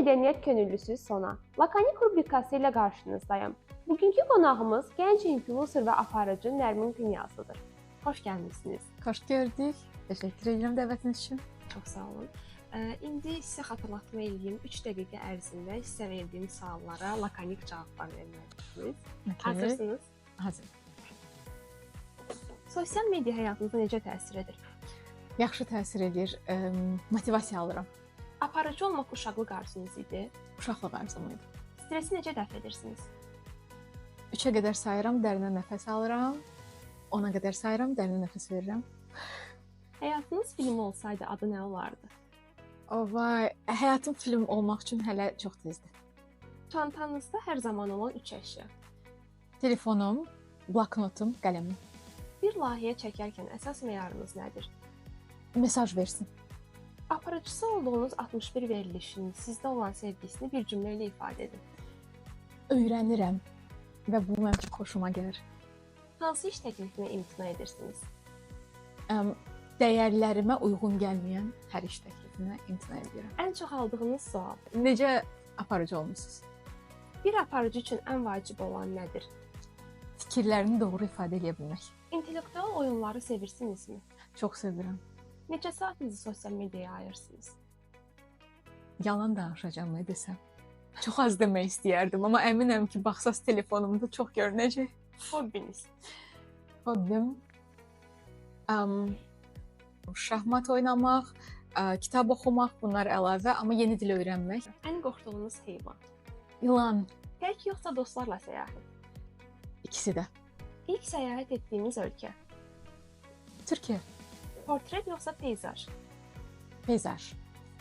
mədəniyyət könüllüsü Sona. Lakanik rubrikası ilə qarşınızdayım. Bugünkü qonağımız gənc influencer və aparıcı Nərmin Günyazlıdır. Xoş gəlmisiniz. Xoş gördük. Təşəkkür edirəm dəvətiniz üçün. Çox sağ olun. İndi sizə xatırlatma edeyim. 3 dəqiqə ərzində sizə verdiyim suallara lakanik cavablar verməlisiniz. Hazırsınız? Hazır. Sosial media həyatınıza necə təsir edir? Yaxşı təsir edir. Motivasiya alıram. Aparıcı olmaq uşaqlıq arzunuz idi. Uşaqlıq arzum idi. Stresi necə dəf edirsiniz? 3-ə qədər sayıram, dərindən nəfəs alıram. 10-a qədər sayıram, dərindən nəfəs verirəm. Həyatınız film olsaydı adı nə olardı? Vay, həyatım film olmaq üçün hələ çox tezdir. Çantanızda hər zaman olan 3 əşya. Telefonum, bloknotum, qələmim. Bir layihə çəkərkən əsas meyarınız nədir? Mesaj versin. Aparıcısı olduğunuz 61 verilişin sizdə olan sevgisini bir cümlə ilə ifadə edin. Öyrənirəm və bu mənim çox xoşuma gəlir. Hansı iş təklifinə imtina edirsiniz? Dəyərlərimə uyğun gəlməyən hər iş təklifinə imtina edirəm. Ən çox aldığınız sual. Necə aparıcı olmusunuz? Bir aparıcı üçün ən vacib olan nədir? Fikirlərini doğru ifadə edə bilmək. İntellektual oyunları sevirsinizmi? Çox sevirəm. Necə saatınızı sosial mediaya ayırsınız? Yalan danışacağam nə desəm. Çox az demək istəyərdim, amma əminəm ki, baxsaz telefonumda çox görünəcək. Hobbiniz? Hobbim şahmat oynamaq, kitab oxumaq, bunlar əlavə, amma yeni dil öyrənmək. Ən qorxduğunuz heyvan? İlan. Tək yoxsa dostlarla səyahət? İkisi də. İlk səyahət etdiyiniz ölkə? Türkiyə. Portret yoxsa peyzaj? Peyzaj.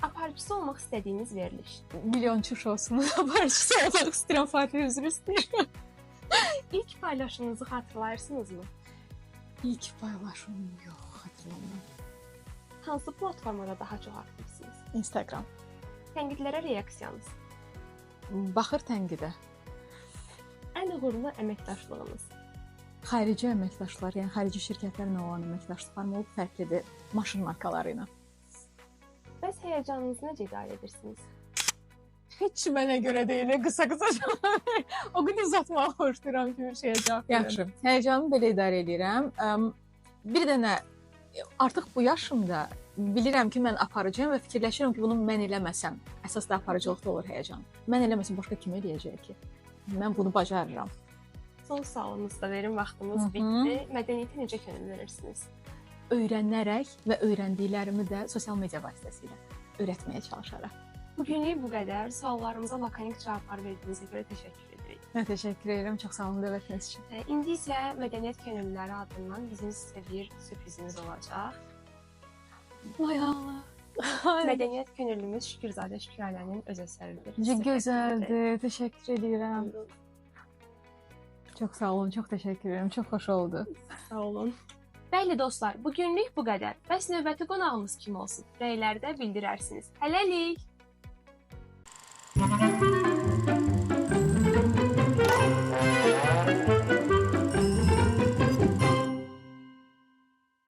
Aparıcısı olmaq istədiyiniz veriliş? Milyonçu şousunun aparıcısı olmaq istəyirəm, Fatih üzr istəyirəm. İlk paylaşımınızı xatırlayırsınızmı? İlk paylaşımım yox, xatırlamıram. Hansı platformada daha çox aktivsiniz? Instagram. Tənqidlərə reaksiyanız? Baxır tənqidə. Ən uğurlu əməkdaşlığınız? Xarici əməkdaşlar, yəni xarici şirkətlərlə olan əməkdaşlıqlarım olub fərqlidir maşın markaları ilə. Bəs həyəcanınızı necə idarə edirsiniz? Heç mənə görə deyil, qısa-qısa cavab. O qədər uzatmağı xoşlayıram ki, bir şeyə cavab verim. Yaxşı, həyəcanımı belə idarə edirəm. Bir dənə artıq bu yaşımda bilirəm ki, mən aparıcıyam və fikirləşirəm ki, bunu mən eləməsəm, əsas da aparıcılıqda olur həyəcan. Mən eləməsəm başqa kim eləyəcək ki? Mən bunu bacarıram. Son sualımızı da verin, vaxtımız bitdi. Mədəniyyətə necə könül verirsiniz? Öyrənərək və öyrəndiklərimi də sosial media vasitəsilə öyrətməyə çalışaraq. Bugünlük bu qədər. Suallarımıza lakanik cavablar verdiyinizə görə təşəkkür edirik. Mən təşəkkür edirəm. Çox sağ olun dəvətiniz üçün. İndi isə Mədəniyyət Könüllüləri adından bizim sizə bir sürprizimiz olacaq. Vay Allah. Mədəniyyət Könüllümüz Şükürzadə Şükranənin öz əsəridir. Necə gözəldir. Təşəkkür edirəm. Çox sağ olun. Çox təşəkkür edirəm. Çox xoş oldu. Sağ olun. Bəli dostlar, bugünlük bu qədər. Bəs növbəti qonağımız kim olsun? Rəylərdə bildirərsiniz. Hələlik!